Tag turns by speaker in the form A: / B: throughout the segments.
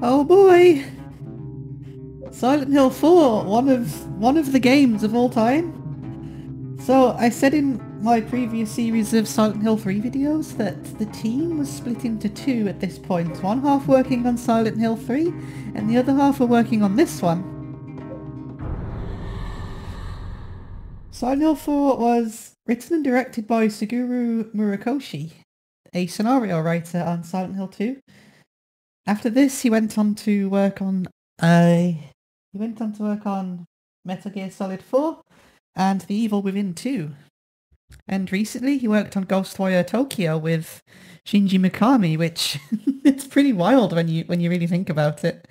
A: Oh boy! Silent Hill 4, one of the games of all time. So I said in my previous series of Silent Hill 3 videos that the team was split into two at this point. One half working on Silent Hill 3 and the other half were working on this one. Silent Hill 4 was written and directed by Suguru Murakoshi, a scenario writer on Silent Hill 2. After this, he went on to work on Metal Gear Solid 4 and The Evil Within 2. And recently he worked on Ghostwire Tokyo with Shinji Mikami, which it's pretty wild when you really think about it.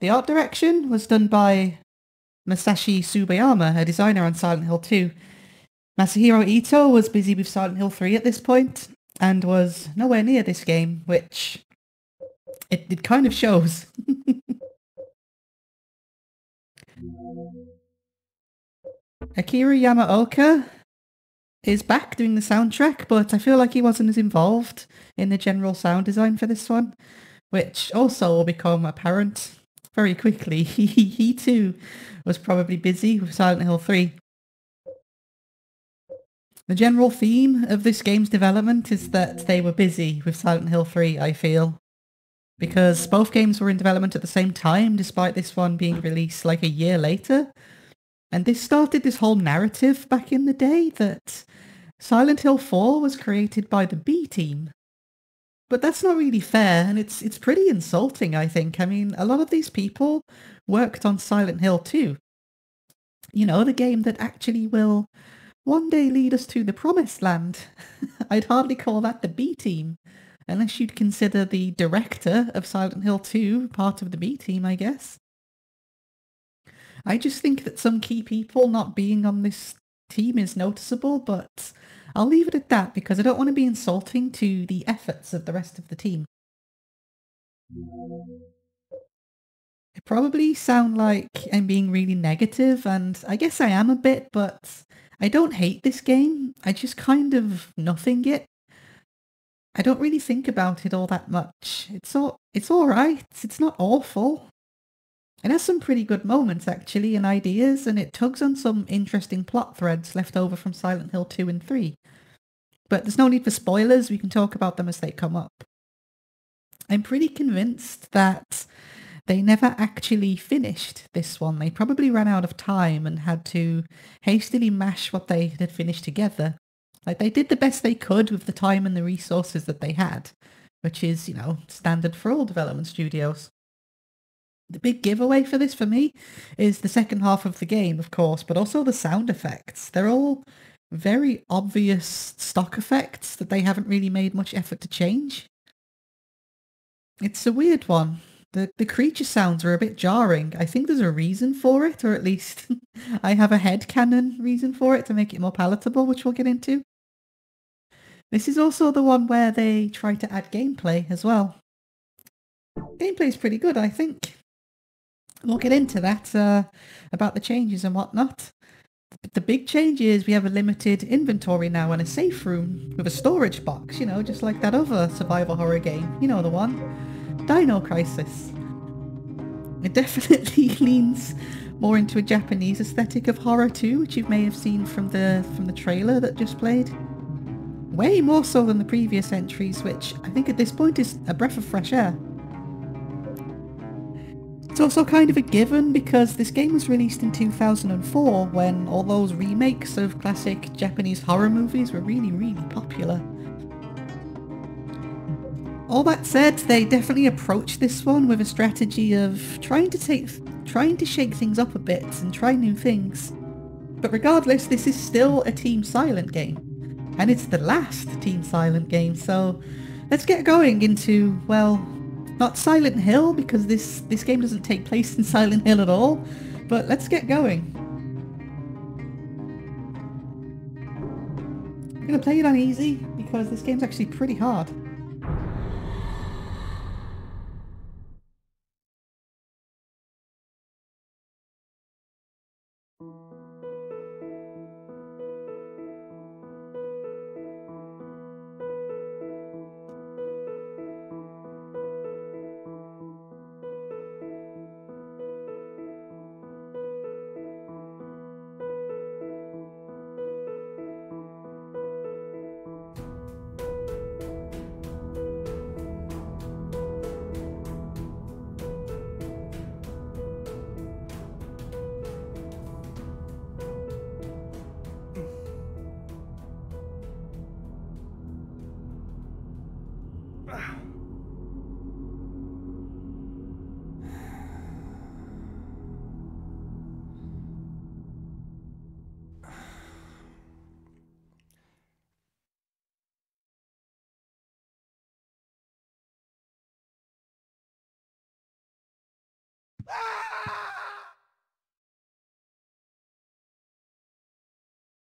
A: The art direction was done by Masashi Subayama, a designer on Silent Hill 2. Masahiro Ito was busy with Silent Hill 3 at this point, and was nowhere near this game, which it kind of shows. Akira Yamaoka is back doing the soundtrack, but I feel like he wasn't as involved in the general sound design for this one, which also will become apparent very quickly. He too was probably busy with Silent Hill 3. The general theme of this game's development is that they were busy with Silent Hill 3, I feel. Because both games were in development at the same time, despite this one being released like a year later. And this started this whole narrative back in the day that Silent Hill 4 was created by the B team. But that's not really fair, and it's pretty insulting, I think. I mean, a lot of these people worked on Silent Hill 2. You know, the game that actually will one day lead us to the promised land. I'd hardly call that the B team, unless you'd consider the director of Silent Hill 2 part of the B team, I guess. I just think that some key people not being on this team is noticeable, but I'll leave it at that because I don't want to be insulting to the efforts of the rest of the team. I probably sound like I'm being really negative, and I guess I am a bit, but I don't hate this game. I just kind of nothing it. I don't really think about it all that much. It's alright. It's not awful. It has some pretty good moments actually and ideas, and it tugs on some interesting plot threads left over from Silent Hill 2 and 3. But there's no need for spoilers, we can talk about them as they come up. I'm pretty convinced that they never actually finished this one. They probably ran out of time and had to hastily mash what they had finished together. Like, they did the best they could with the time and the resources that they had, which is, you know, standard for all development studios. The big giveaway for this for me is the second half of the game, of course, but also the sound effects. They're all very obvious stock effects that they haven't really made much effort to change. It's a weird one. The creature sounds are a bit jarring. I think there's a reason for it, or at least I have a headcanon reason for it to make it more palatable, which we'll get into. This is also the one where they try to add gameplay as well. Gameplay's pretty good, I think. We'll get into that, about the changes and whatnot. But the big change is we have a limited inventory now and a safe room with a storage box, you know, just like that other survival horror game. You know the one. Dino Crisis. It definitely leans more into a Japanese aesthetic of horror too, which you may have seen from the trailer that just played. Way more so than the previous entries, which I think at this point is a breath of fresh air. It's also kind of a given because this game was released in 2004 when all those remakes of classic Japanese horror movies were really, really popular. All that said, they definitely approached this one with a strategy of trying to shake things up a bit and try new things. But regardless, this is still a Team Silent game. And it's the last Team Silent game, so let's get going into, well, not Silent Hill, because this game doesn't take place in Silent Hill at all, but let's get going. I'm gonna play it on easy, because this game's actually pretty hard.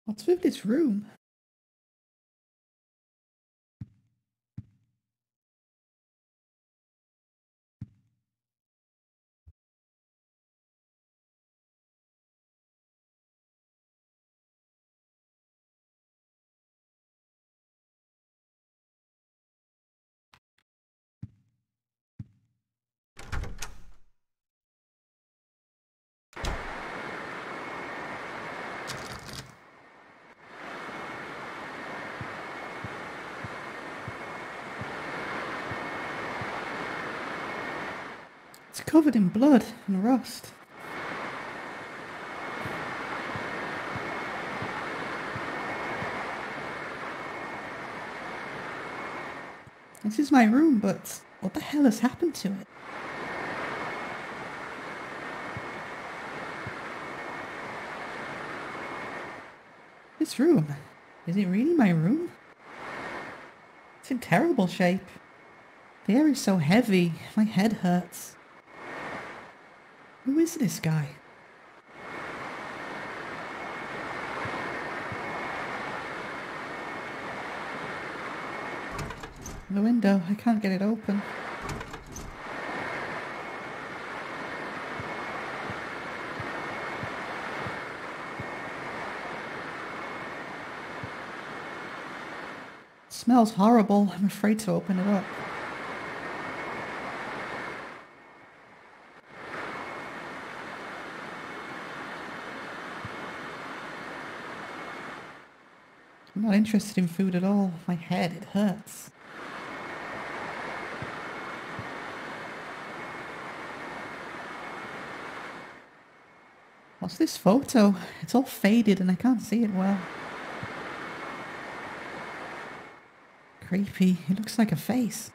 A: What's with this room? It's covered in blood and rust. This is my room, but what the hell has happened to it? This room? Is it really my room? It's in terrible shape. The air is so heavy, my head hurts. Who is this guy? The window, I can't get it open. It smells horrible. I'm afraid to open it up. I'm not interested in food at all. My head, it hurts. What's this photo? It's all faded and I can't see it well. Creepy. It looks like a face.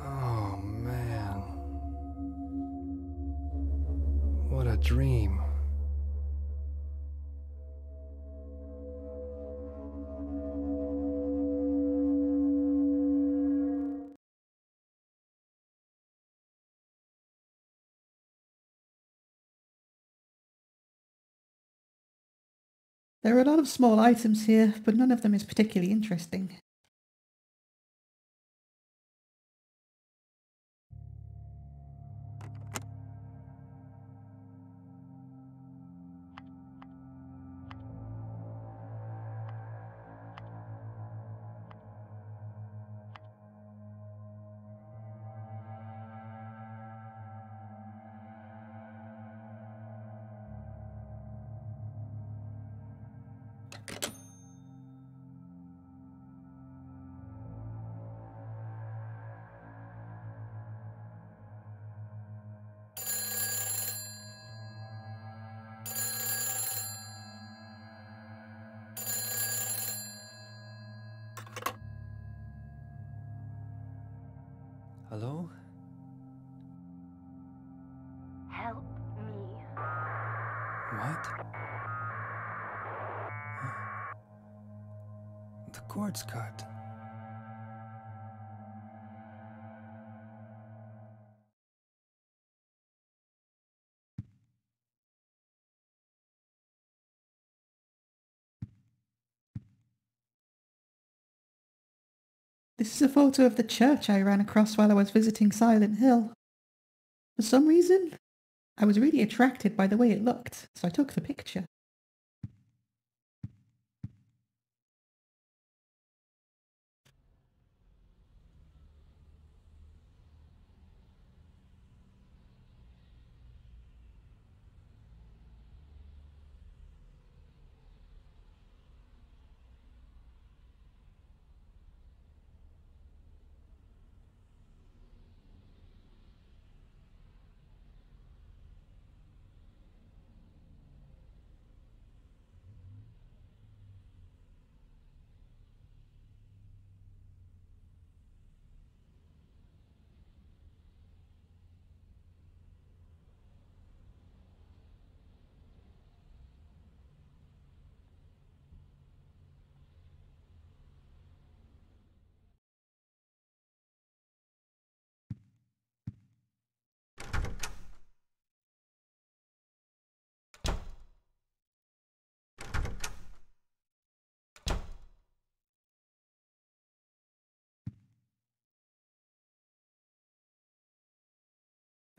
B: Oh man. What a dream.
A: There are a lot of small items here, but none of them is particularly interesting.
B: Hello?
C: Help me.
B: What? The cord's cut.
A: This is a photo of the church I ran across while I was visiting Silent Hill. For some reason, I was really attracted by the way it looked, so I took the picture.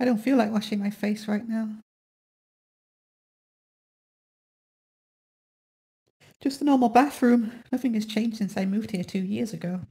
A: I don't feel like washing my face right now. Just a normal bathroom. Nothing has changed since I moved here 2 years ago.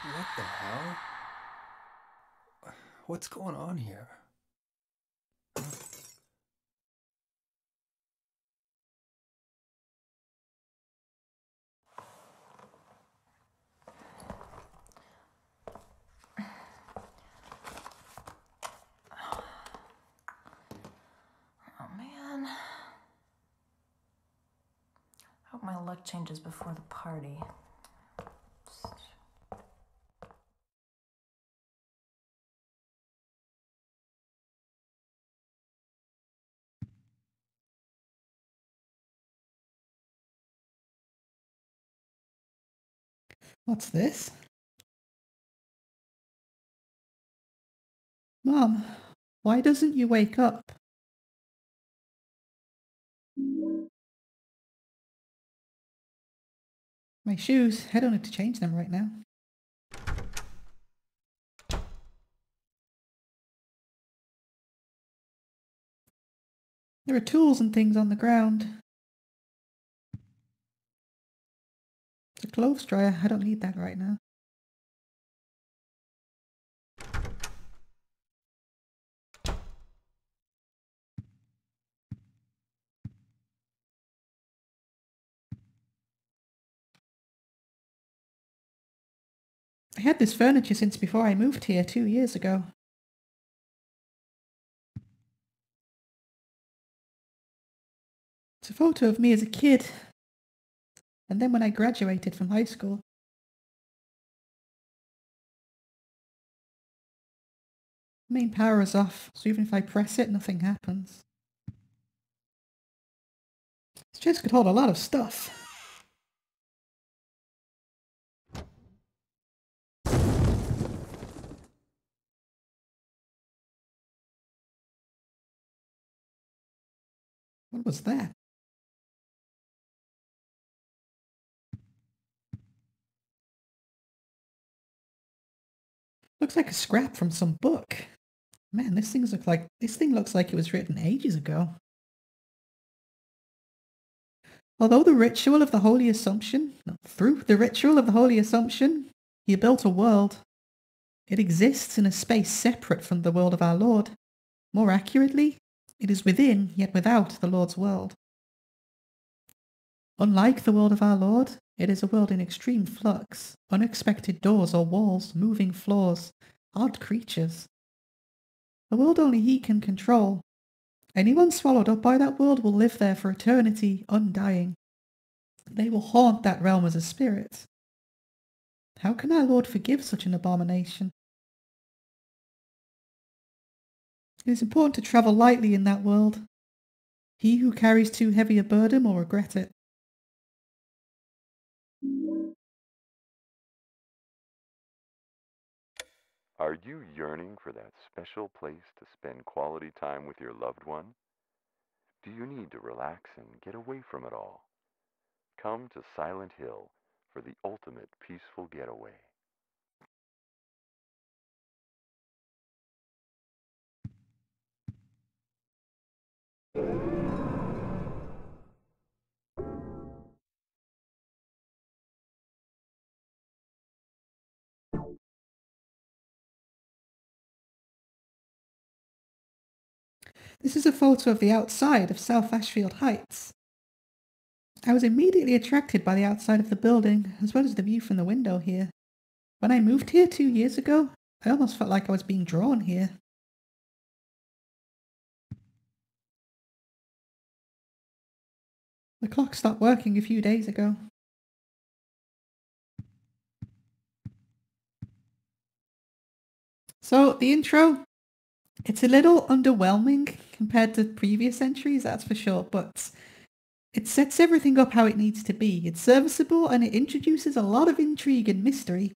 B: What the hell? What's going on here?
C: Oh man. I hope my luck changes before the party.
A: What's this? Mom, why doesn't you wake up? My shoes, I don't need to change them right now. There are tools and things on the ground. It's a clothes dryer, I don't need that right now. I had this furniture since before I moved here 2 years ago. It's a photo of me as a kid, and then when I graduated from high school. Main power is off, so even if I press it, nothing happens. This chest could hold a lot of stuff. What was that? Looks like a scrap from some book. Man, this thing looks like it was written ages ago. Although the ritual of the Holy Assumption, through the ritual of the Holy Assumption, he built a world. It exists in a space separate from the world of our Lord. More accurately, it is within, yet without, the Lord's world. Unlike the world of our Lord, it is a world in extreme flux, unexpected doors or walls, moving floors, odd creatures. A world only he can control. Anyone swallowed up by that world will live there for eternity, undying. They will haunt that realm as a spirit. How can our Lord forgive such an abomination? It is important to travel lightly in that world. He who carries too heavy a burden will regret it.
D: Are you yearning for that special place to spend quality time with your loved one? Do you need to relax and get away from it all? Come to Silent Hill for the ultimate peaceful getaway.
A: This is a photo of the outside of South Ashfield Heights. I was immediately attracted by the outside of the building, as well as the view from the window here. When I moved here 2 years ago, I almost felt like I was being drawn here. The clock stopped working a few days ago. So, the intro, it's a little underwhelming compared to previous entries, that's for sure, but it sets everything up how it needs to be. It's serviceable and it introduces a lot of intrigue and mystery.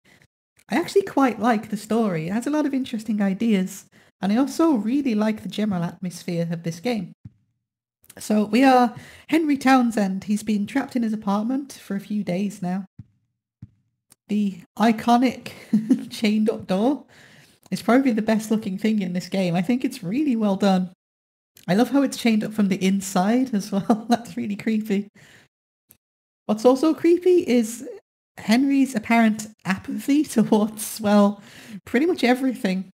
A: I actually quite like the story. It has a lot of interesting ideas, and I also really like the general atmosphere of this game. So we are Henry Townsend. He's been trapped in his apartment for a few days now. The iconic chained up door is probably the best looking thing in this game. I think it's really well done. I love how it's chained up from the inside as well. That's really creepy. What's also creepy is Henry's apparent apathy towards, well, pretty much everything.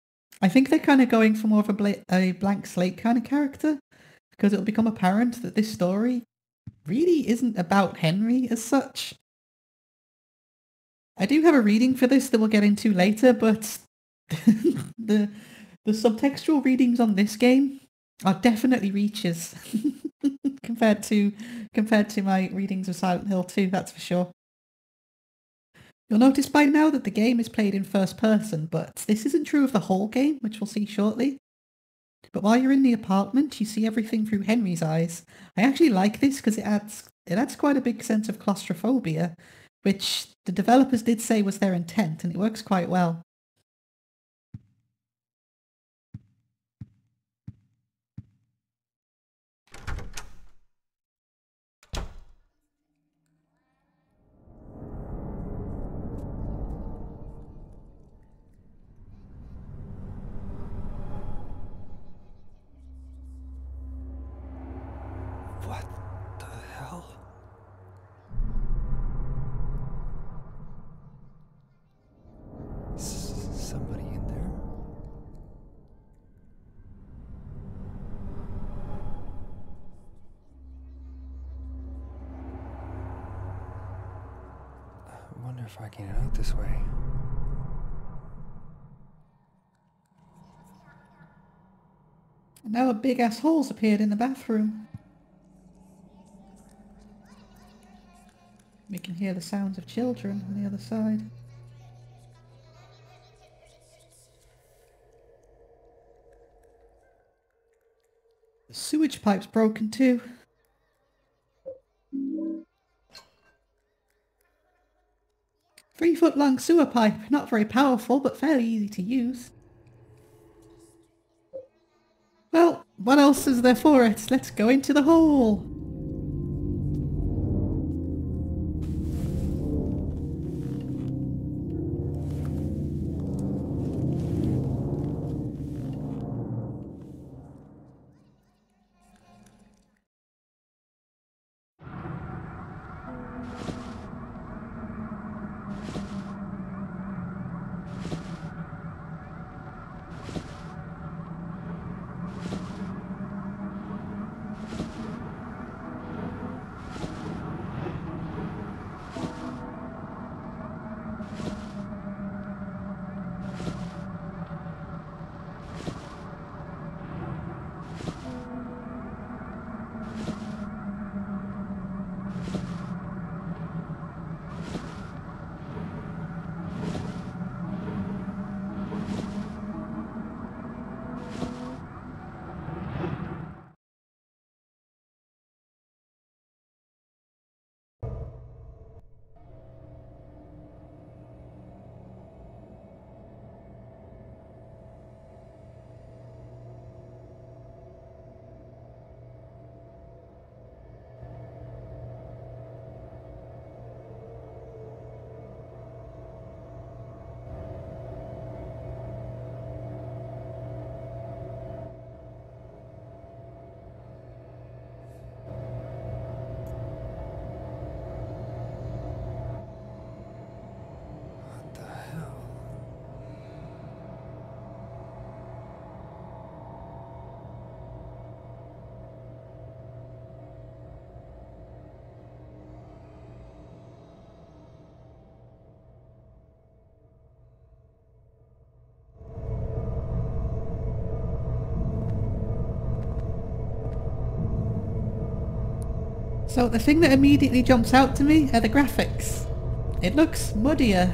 A: I think they're kind of going for more of a blank slate kind of character, because it'll become apparent that this story really isn't about Henry as such. I do have a reading for this that we'll get into later, but the subtextual readings on this game are definitely reaches compared to my readings of Silent Hill 2, that's for sure. You'll notice by now that the game is played in first person, but this isn't true of the whole game, which we'll see shortly. But while you're in the apartment, you see everything through Henry's eyes. I actually like this because it adds quite a big sense of claustrophobia, which the developers did say was their intent, and it works quite well.
B: What the hell? Somebody in there? I wonder if I can get out this way.
A: And now a big ass hole's appeared in the bathroom. We can hear the sounds of children on the other side. The sewage pipe's broken too. Three-foot-long sewer pipe, not very powerful, but fairly easy to use. Well, what else is there for it? Let's go into the hole. So the thing that immediately jumps out to me are the graphics. It looks muddier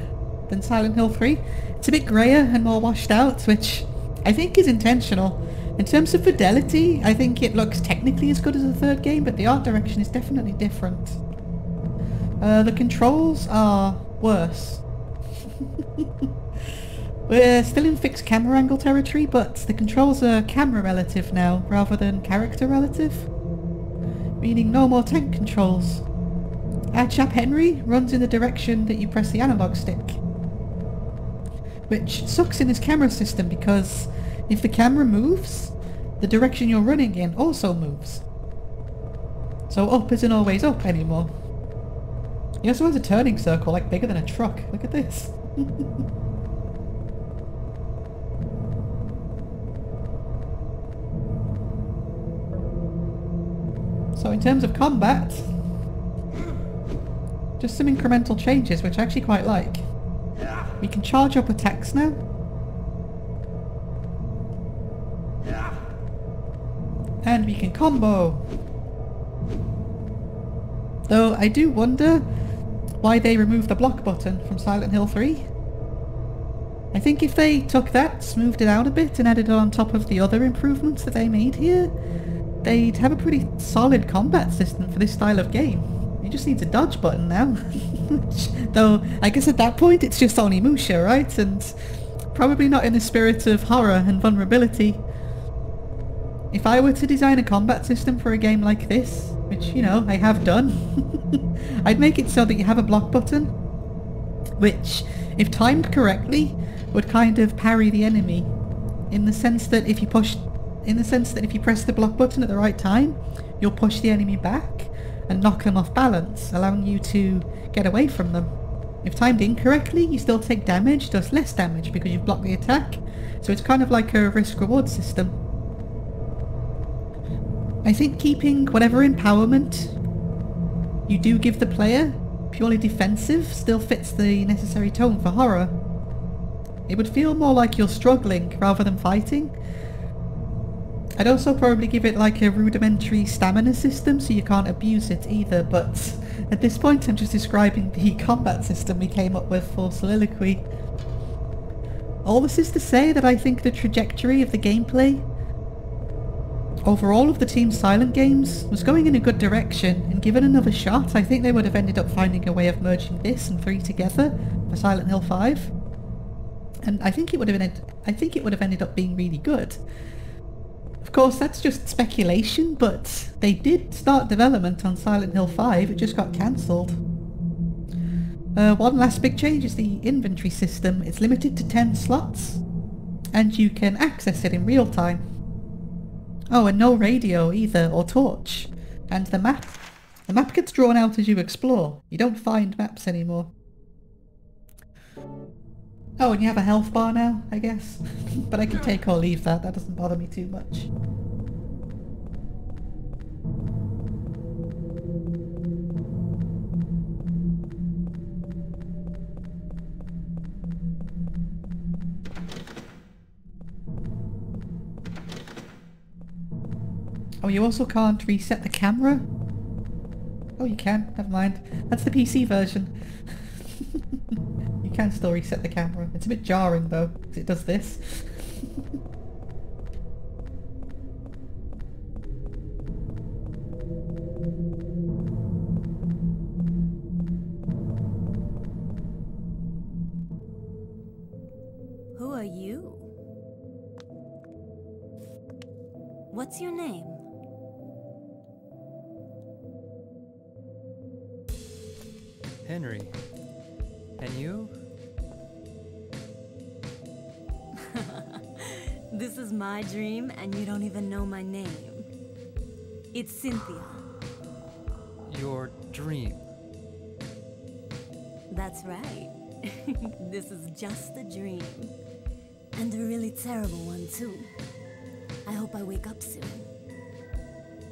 A: than Silent Hill 3. It's a bit greyer and more washed out, which I think is intentional. In terms of fidelity, I think it looks technically as good as the third game, but the art direction is definitely different. The controls are worse. We're still in fixed camera angle territory, but the controls are camera relative now, rather than character relative. Meaning no more tank controls. Our chap Henry runs in the direction that you press the analog stick. Which sucks in his camera system because if the camera moves, the direction you're running in also moves. So up isn't always up anymore. He also has a turning circle like bigger than a truck. Look at this. So in terms of combat, just some incremental changes which I actually quite like. We can charge up attacks now. And we can combo. Though I do wonder why they removed the block button from Silent Hill 3. I think if they took that, smoothed it out a bit and added it on top of the other improvements that they made here, they'd have a pretty solid combat system for this style of game. It just needs a dodge button now. Though, I guess at that point it's just Onimusha, right? And probably not in the spirit of horror and vulnerability. If I were to design a combat system for a game like this, which, you know, I have done, I'd make it so that you have a block button, which, if timed correctly, would kind of parry the enemy, in the sense that if you press the block button at the right time, you'll push the enemy back and knock them off balance, allowing you to get away from them. If timed incorrectly, you still take damage, just less damage because you've blocked the attack, so it's kind of like a risk-reward system. I think keeping whatever empowerment you do give the player purely defensive still fits the necessary tone for horror. It would feel more like you're struggling rather than fighting. I'd also probably give it like a rudimentary stamina system so you can't abuse it either, but at this point I'm just describing the combat system we came up with for Soliloquy. All this is to say that I think the trajectory of the gameplay over all of the Team Silent games was going in a good direction, and given another shot I think they would have ended up finding a way of merging this and 3 together for Silent Hill 5. And I think it would have ended up being really good. Of course, that's just speculation, but they did start development on Silent Hill 5, it just got cancelled. One last big change is the inventory system. It's limited to 10 slots, and you can access it in real time. Oh, and no radio either, or torch. And the map gets drawn out as you explore. You don't find maps anymore. Oh, and you have a health bar now, I guess. But I can take or leave that doesn't bother me too much. Oh, you also can't reset the camera? Oh, you can. Never mind. That's the PC version. You can still reset the camera. It's a bit jarring though, because it does this.
E: Who are you? What's your name?
B: Henry. And you?
E: This is my dream, and you don't even know my name. It's Cynthia.
B: Your dream.
E: That's right. This is just a dream. And a really terrible one, too. I hope I wake up soon.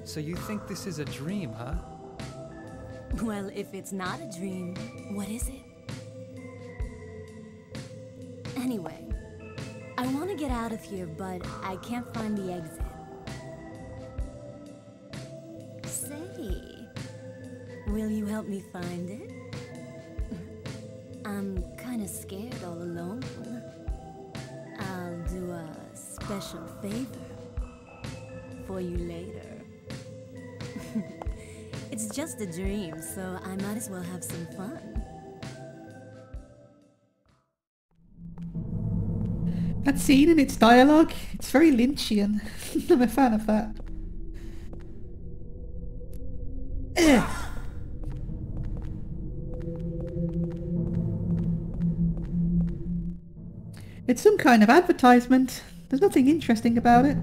B: So you think this is a dream, huh?
E: Well, if it's not a dream, what is it? Anyway, I want to get out of here, but I can't find the exit. Say, Will you help me find it? I'm kinda scared all alone. I'll do a special favor for you later. It's just a dream, so I might as well have some fun.
A: That scene and its dialogue, it's very Lynchian. I'm a fan of that. Ugh. It's some kind of advertisement. There's nothing interesting about it.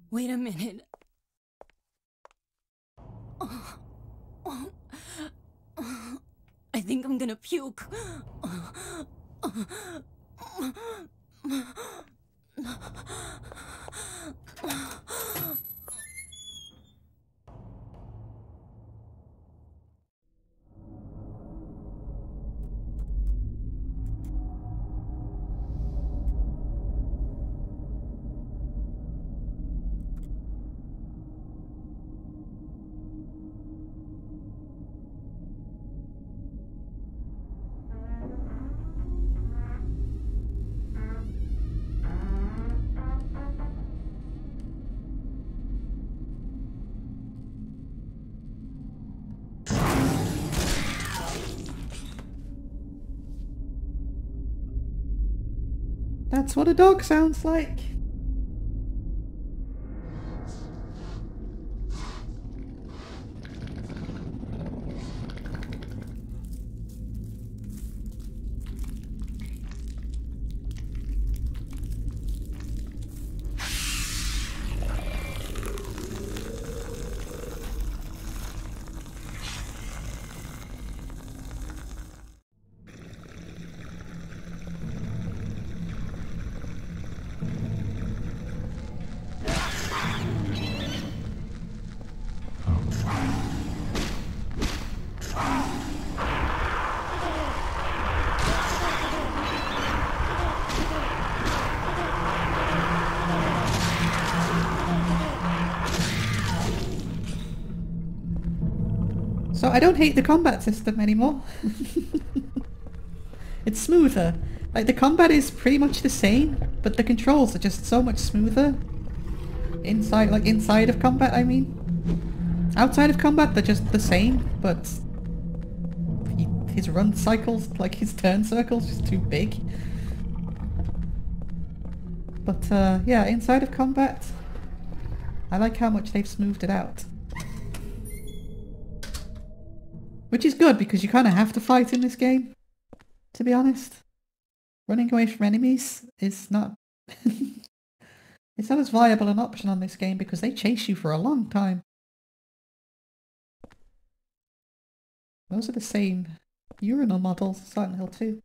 E: Wait a minute. I think I'm gonna puke.
A: That's what a dog sounds like. So I don't hate the combat system anymore. It's smoother. Like, the combat is pretty much the same, but the controls are just so much smoother. Inside of combat, I mean. Outside of combat, they're just the same, but his run cycles, like his turn circles, just too big. But yeah, inside of combat, I like how much they've smoothed it out. Which is good, because you kind of have to fight in this game, to be honest. Running away from enemies is not... it's not as viable an option on this game, because they chase you for a long time. Those are the same urinal models as Silent Hill 2.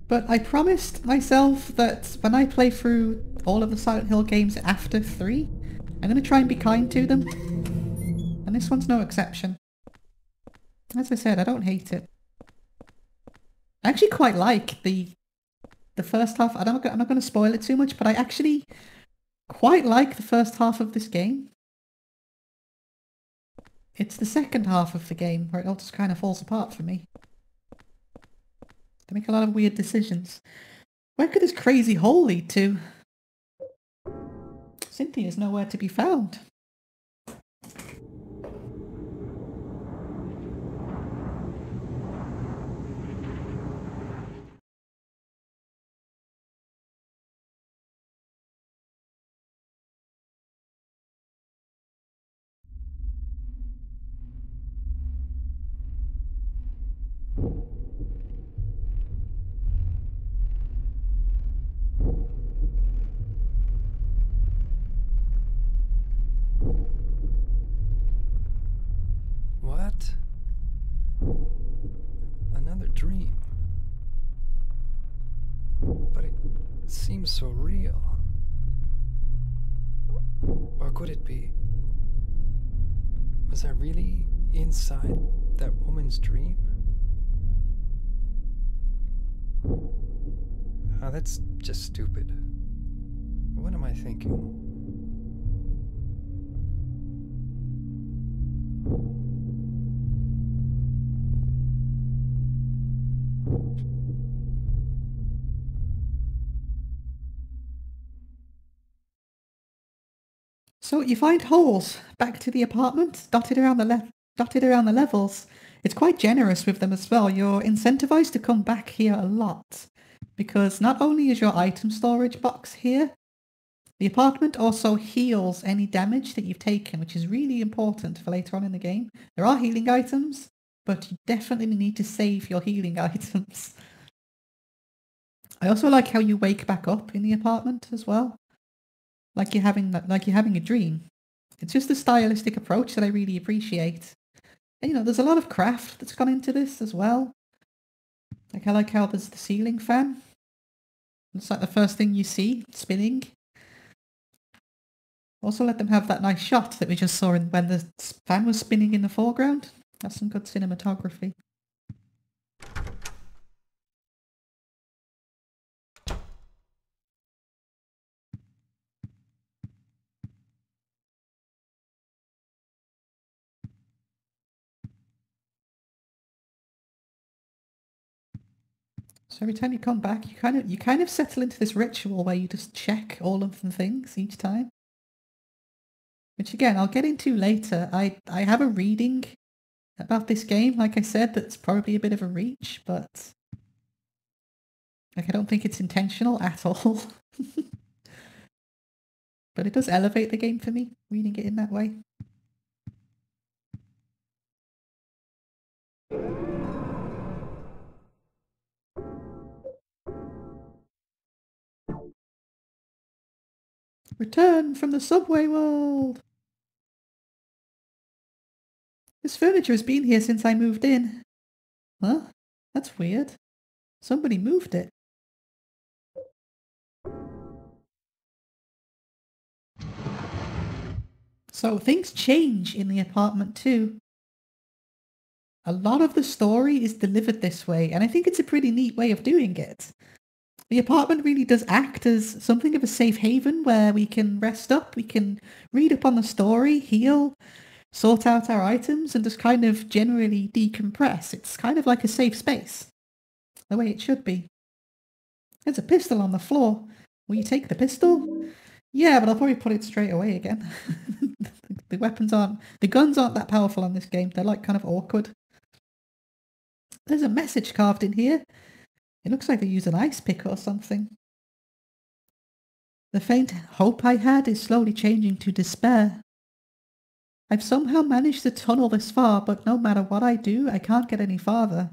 A: But I promised myself that when I play through all of the Silent Hill games after 3, I'm going to try and be kind to them. And this one's no exception. As I said, I don't hate it. I actually quite like the first half. I'm not going to spoil it too much, but I actually quite like the first half of this game. It's the second half of the game where it all just kind of falls apart for me. They make a lot of weird decisions. Where could this crazy hole lead to? Cynthia's nowhere to be found.
B: It seems so real. Or could it be? Was I really inside that woman's dream? Ah, that's just stupid. What am I thinking?
A: So you find holes back to the apartment, dotted around the levels. It's quite generous with them as well. You're incentivized to come back here a lot because not only is your item storage box here, the apartment also heals any damage that you've taken, which is really important for later on in the game. There are healing items, but you definitely need to save your healing items. I also like how you wake back up in the apartment as well. Like you're having a dream. It's just a stylistic approach that I really appreciate. And, there's a lot of craft that's gone into this as well. Like I like how there's the ceiling fan. It's like the first thing you see spinning. Also let them have that nice shot that we just saw when the fan was spinning in the foreground. That's some good cinematography. So every time you come back, you kind of settle into this ritual where you just check all of the things each time. Which again, I'll get into later. I have a reading about this game, like I said, that's probably a bit of a reach, but I don't think it's intentional at all. But it does elevate the game for me, reading it in that way. Return from the subway world! This furniture has been here since I moved in. Huh? That's weird. Somebody moved it. So things change in the apartment too. A lot of the story is delivered this way, and I think it's a pretty neat way of doing it. The apartment really does act as something of a safe haven where we can rest up, we can read up on the story, heal, sort out our items, and just kind of generally decompress. It's kind of like a safe space, the way it should be. There's a pistol on the floor. Will you take the pistol? Yeah, but I'll probably put it straight away again. The guns aren't that powerful on this game. They're like kind of awkward. There's a message carved in here. It looks like they use an ice pick or something. The faint hope I had is slowly changing to despair. I've somehow managed to tunnel this far, but no matter what I do, I can't get any farther.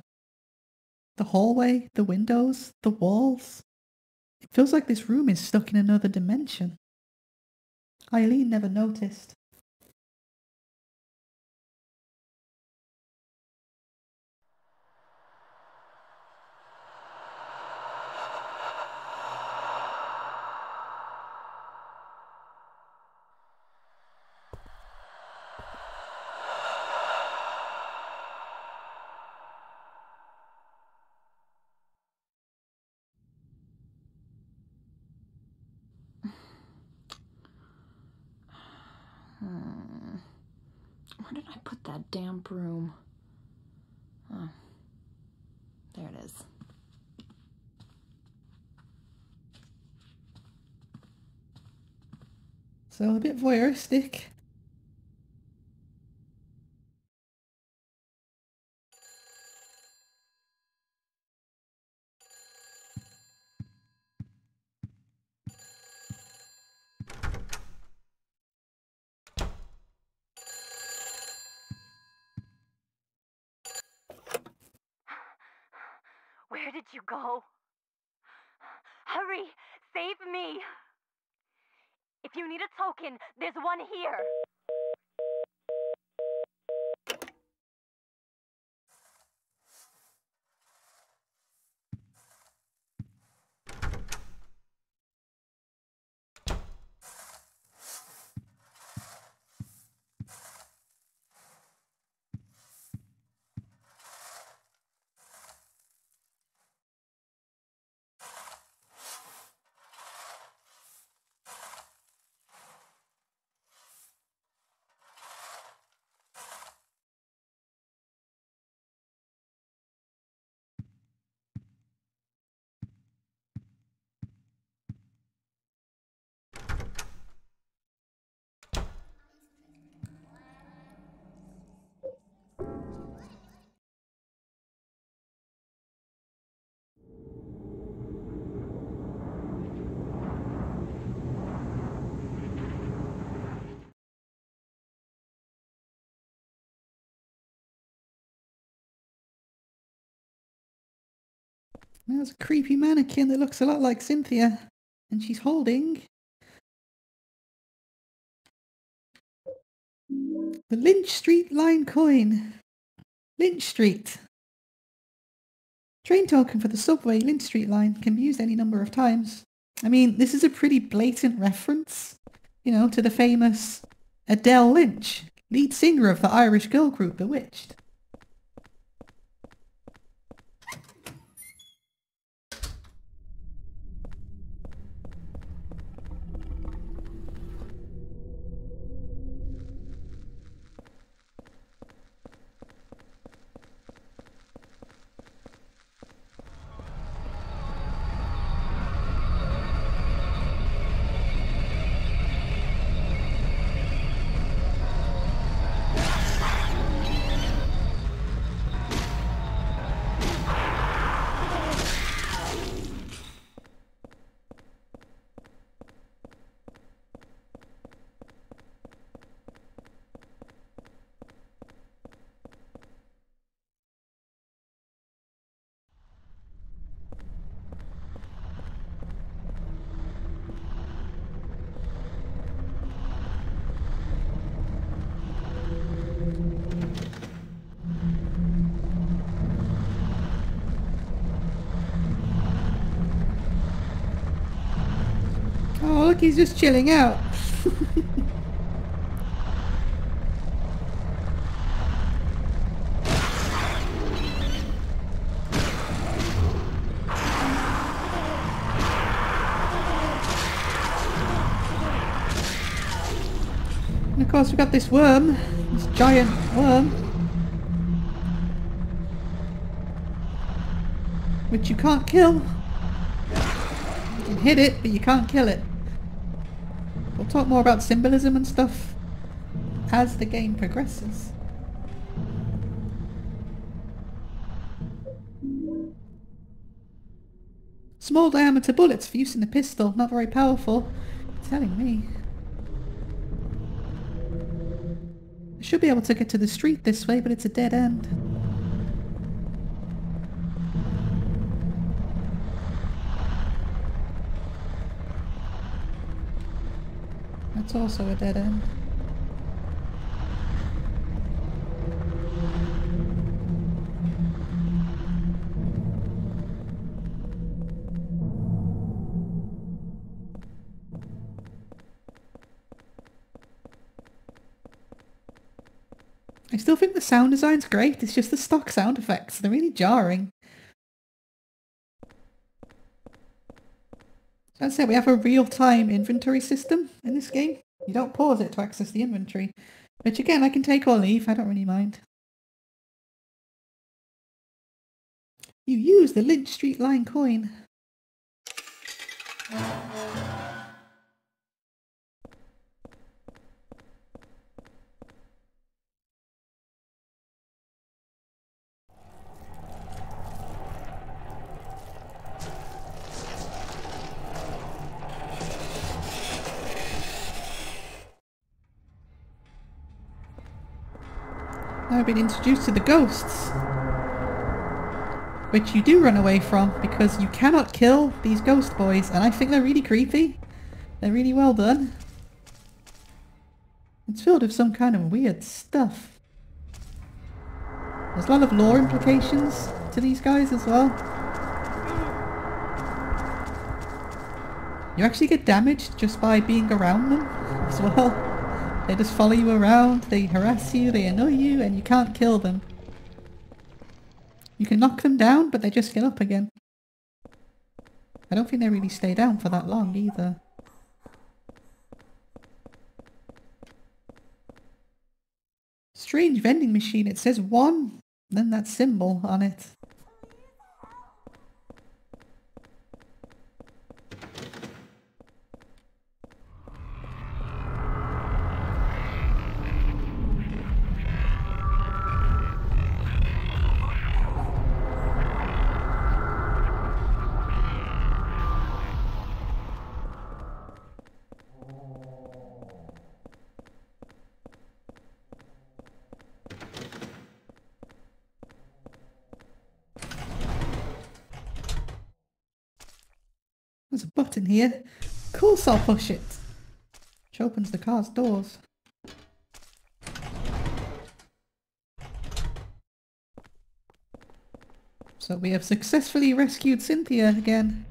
A: The hallway, the windows, the walls. It feels like this room is stuck in another dimension. Eileen never noticed.
C: Where did I put that damn broom? Oh, there it is.
A: So a bit voyeuristic.
F: Where did you go? Hurry! Save me! If you need a token, there's one here.
A: There's a creepy mannequin that looks a lot like Cynthia. And she's holding the Lynch Street line coin. Lynch Street. Train token for the subway Lynch Street line can be used any number of times. I mean, this is a pretty blatant reference, you know, to the famous Adele Lynch, lead singer of the Irish girl group Bewitched. Oh, look, he's just chilling out. And of course we've got this worm, this giant worm, which you can't kill. You can hit it, but you can't kill it. We'll talk more about symbolism and stuff as the game progresses. Small diameter bullets for use in a pistol, not very powerful. You're telling me. I should be able to get to the street this way, but it's a dead end. That's also a dead end. I still think the sound design's great, it's just the stock sound effects, they're really jarring. As I said, we have a real-time inventory system in this game. You don't pause it to access the inventory. Which again, I can take or leave, I don't really mind. You use the Lynch Street line coin. Now I've been introduced to the ghosts, which you do run away from because you cannot kill these ghost boys, and I think they're really creepy. They're really well done. It's filled with some kind of weird stuff. There's a lot of lore implications to these guys as well. You actually get damaged just by being around them as well. They just follow you around, they harass you, they annoy you, and you can't kill them. You can knock them down, but they just get up again. I don't think they really stay down for that long either. Strange vending machine, it says 1, then that symbol on it. There's a button here. Of course I'll push it. Which opens the car's doors. So we have successfully rescued Cynthia again.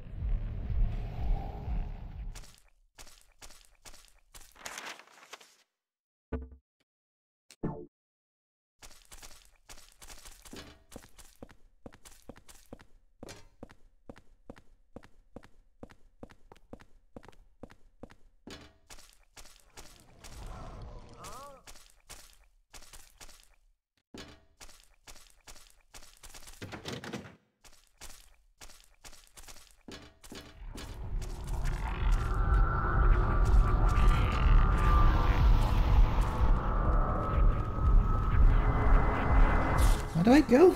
A: Where do I go?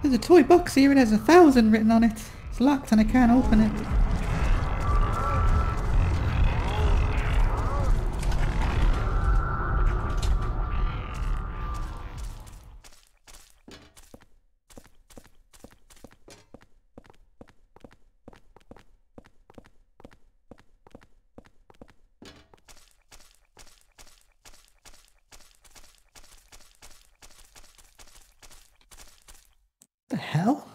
A: There's a toy box here, it has 1,000 written on it. It's locked and I can't open it. The hell?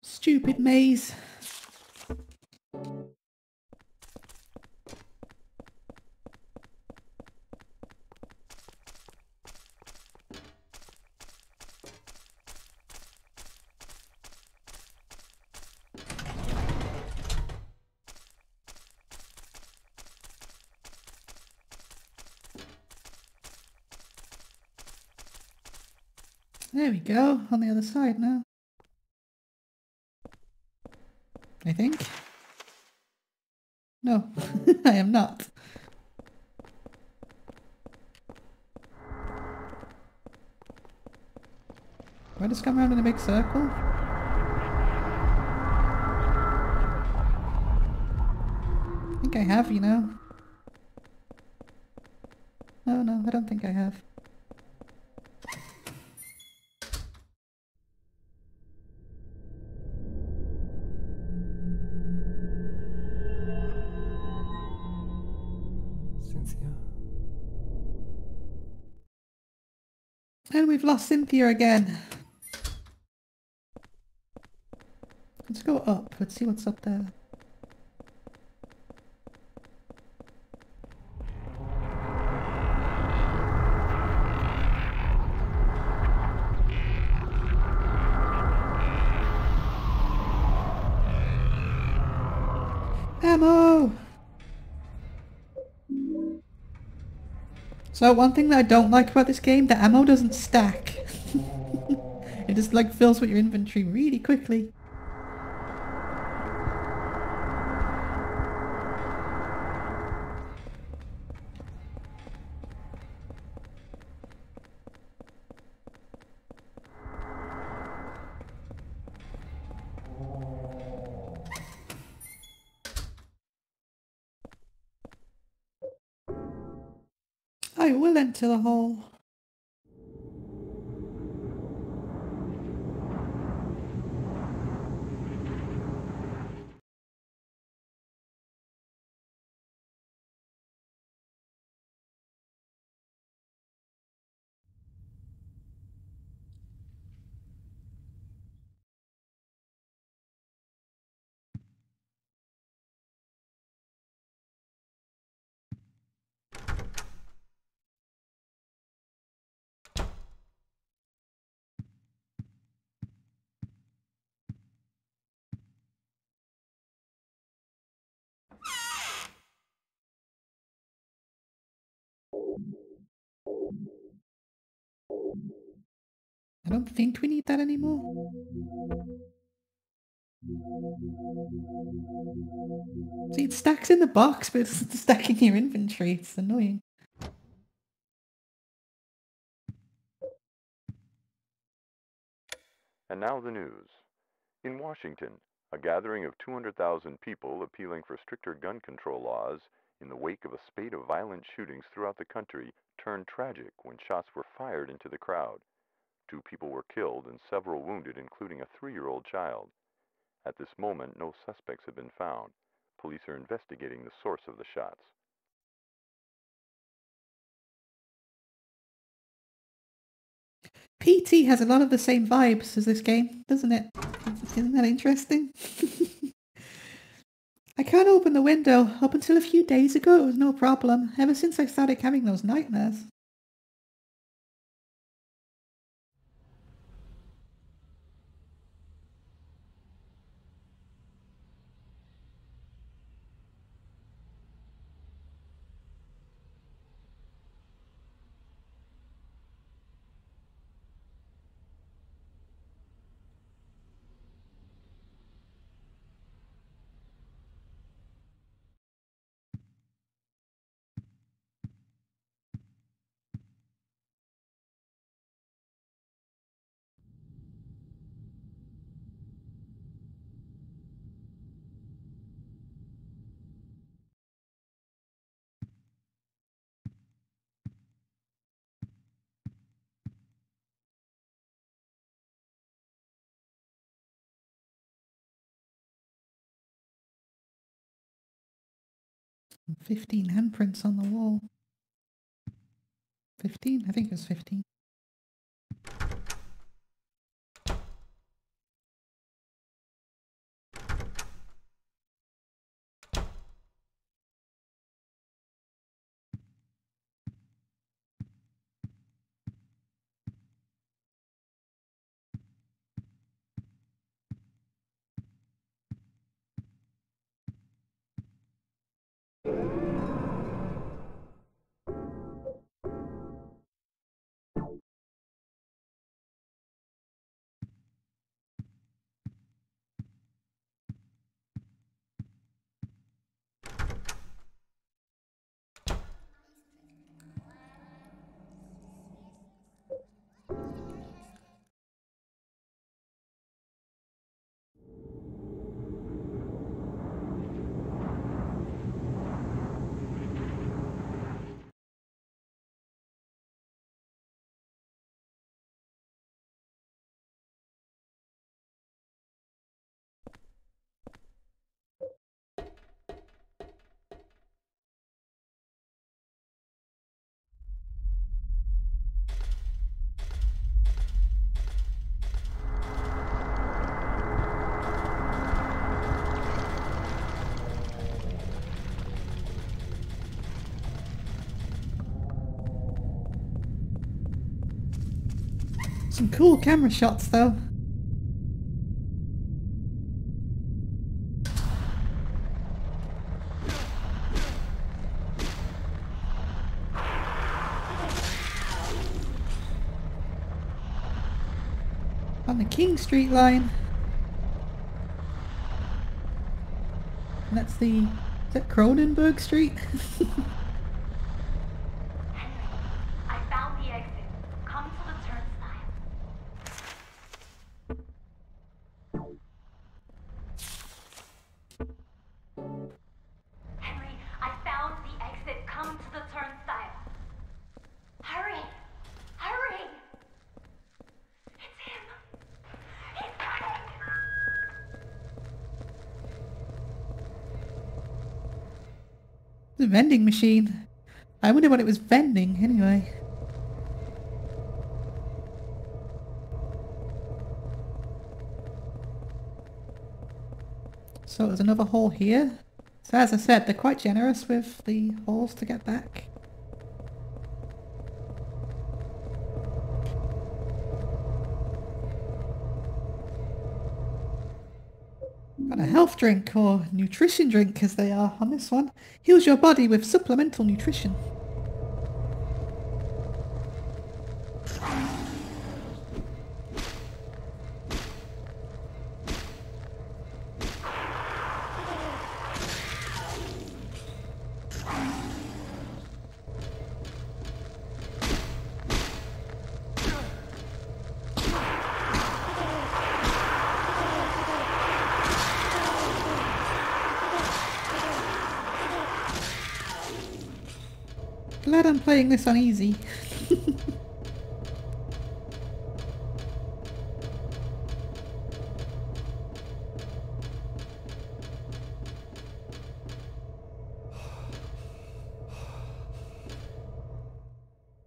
A: Stupid maze. There we go, on the other side now. I think. No, I am not. Do I just come around in a big circle? I think I have, you know. Oh no, I don't think I have.
B: Cynthia?
A: And we've lost Cynthia again. Let's go up. Let's see what's up there. Ammo! So one thing that I don't like about this game, the ammo doesn't stack. It just like fills with your inventory really quickly. I will enter the hall. I don't think we need that anymore. See, it stacks in the box, but it's stacking your inventory. It's annoying.
D: And now the news. In Washington, a gathering of 200,000 people appealing for stricter gun control laws in the wake of a spate of violent shootings throughout the country turned tragic when shots were fired into the crowd. 2 people were killed and several wounded, including a 3-year-old child. At this moment, no suspects have been found. Police are investigating the source of the shots.
A: PT has a lot of the same vibes as this game, doesn't it? Isn't that interesting? I can't open the window. Up until a few days ago, it was no problem. Ever since I started having those nightmares. And 15 handprints on the wall. 15? I think it was 15. Some cool camera shots though. On the King Street line. And that's the... is that Cronenberg Street?
F: I found the exit. Come to the turnstile. Henry, I found the exit. Come to the turnstile.
A: The vending machine. I wonder what it was vending anyway. So there's another hole here. So as I said, they're quite generous with the holes to get back. Got a health drink, or nutrition drink as they are on this one. Heals your body with supplemental nutrition. Glad I'm playing this on easy.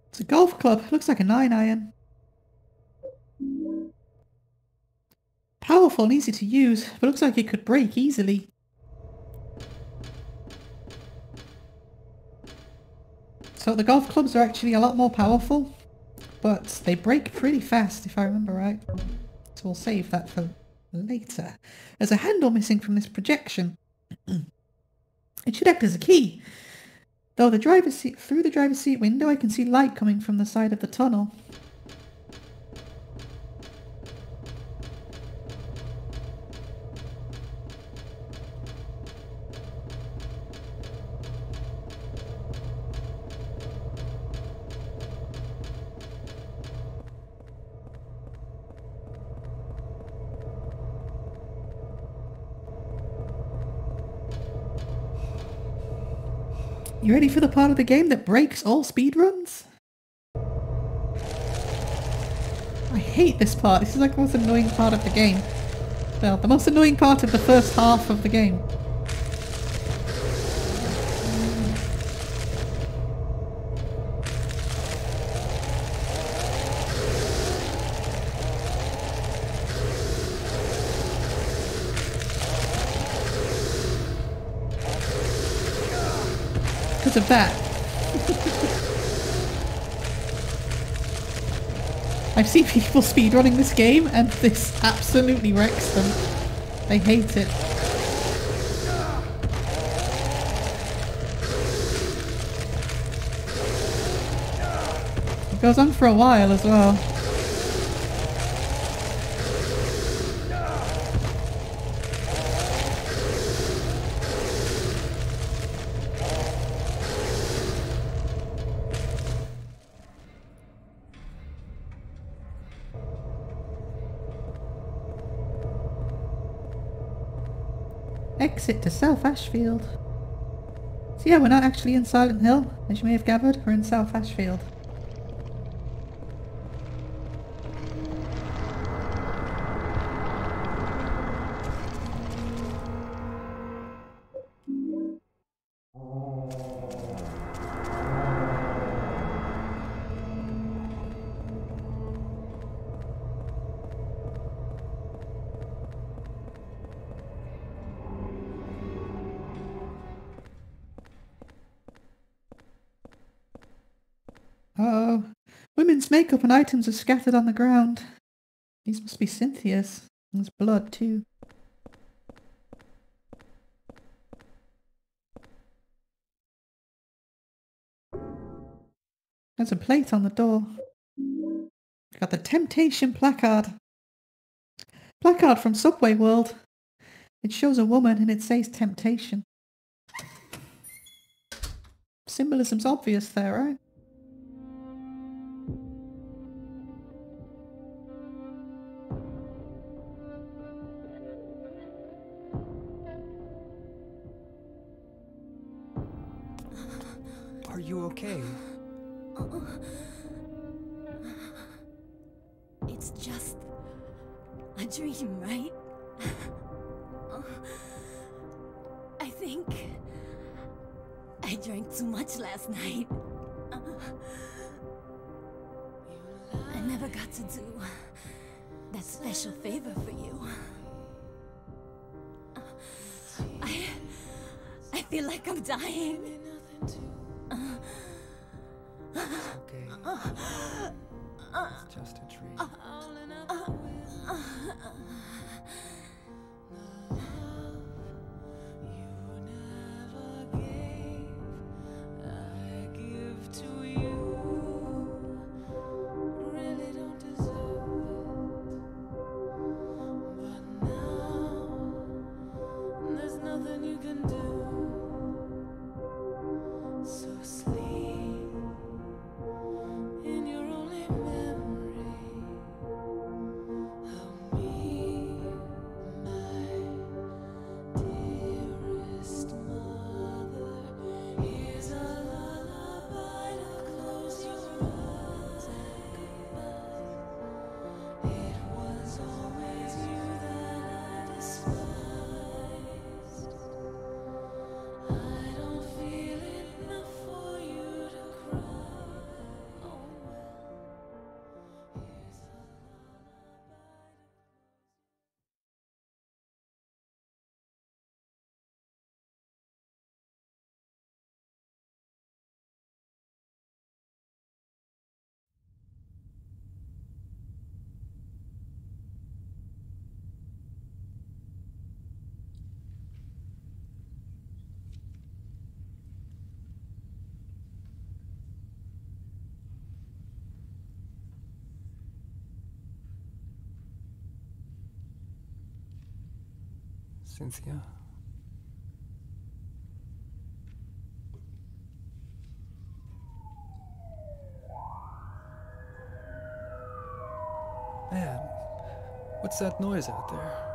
A: It's a golf club. Looks like a 9-iron. Powerful and easy to use, but looks like it could break easily. So the golf clubs are actually a lot more powerful, but they break pretty fast if I remember right. So we'll save that for later. There's a handle missing from this projection. It should act as a key. Though through the driver's seat window I can see light coming from the side of the tunnel. You ready for the part of the game that breaks all speedruns? I hate this part. This is like the most annoying part of the game. Well, the most annoying part of the first half of the game. Because of that. I've seen people speedrunning this game and this absolutely wrecks them. They hate it. It goes on for a while as well. Exit to South Ashfield. So yeah, we're not actually in Silent Hill, as you may have gathered, we're in South Ashfield. Uh-oh. Women's makeup and items are scattered on the ground. These must be Cynthia's. There's blood too. There's a plate on the door. Got the Temptation placard. Placard from Subway World. It shows a woman and it says Temptation. Symbolism's obvious there, right?
B: Are you okay?
E: It's just a dream, right? I I drank too much last night. I never got to do that special favor for you. I feel like I'm dying.
B: Okay. It's just a dream. Cynthia? Man, what's that noise out there?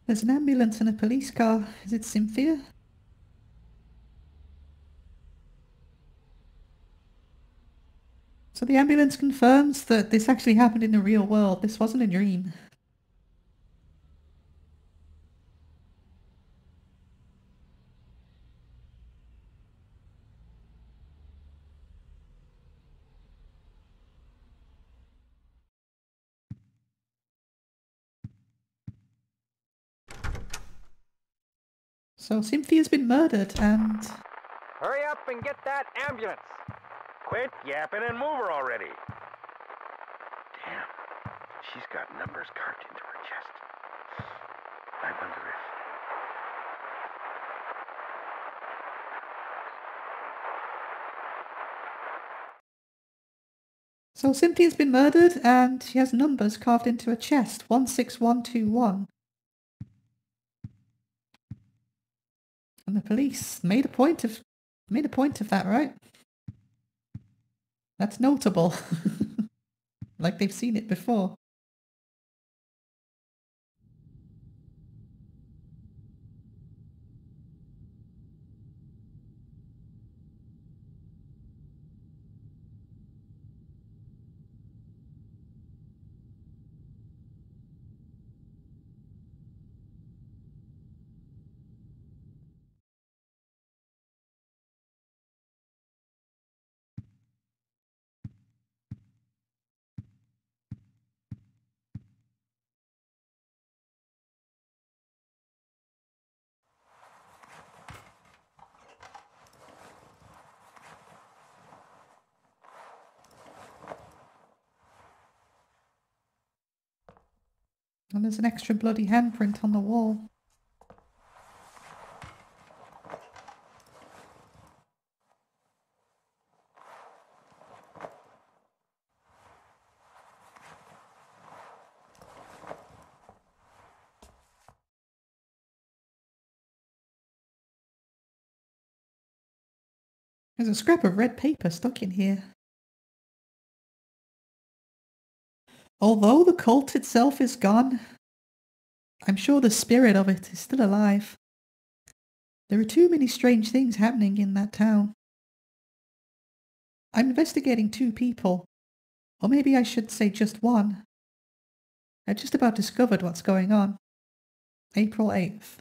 A: There's an ambulance and a police car. Is it Cynthia? So the ambulance confirms that this actually happened in the real world. This wasn't a dream. So Cynthia's been murdered and...
G: Hurry up and get that ambulance!
H: Quit yapping and move her already. Damn, she's got numbers carved into her chest. I wonder if...
A: So Cynthia's been murdered and she has numbers carved into her chest. 16121. And the police made a point of that, right? That's notable. Like they've seen it before. And there's an extra bloody handprint on the wall. There's a scrap of red paper stuck in here. Although the cult itself is gone, I'm sure the spirit of it is still alive. There are too many strange things happening in that town. I'm investigating 2 people, or maybe I should say just one. I've just about discovered what's going on. April 8th.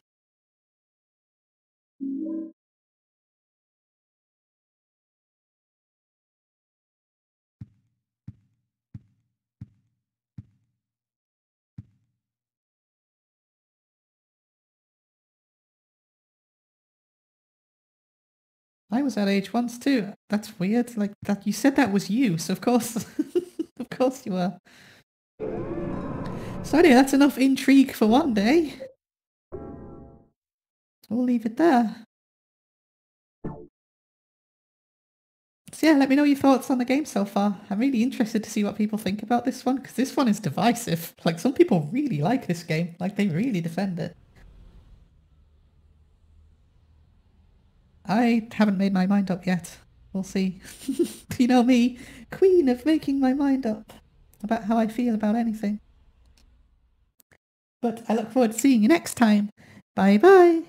A: I was that age once too. That's weird. Like that, you said that was you, so of course, of course you were. So anyway, that's enough intrigue for one day. We'll leave it there. So yeah, let me know your thoughts on the game so far. I'm really interested to see what people think about this one, because this one is divisive. Like, some people really like this game. Like, they really defend it. I haven't made my mind up yet. We'll see. You know me, queen of making my mind up about how I feel about anything. But I look forward to seeing you next time. Bye bye.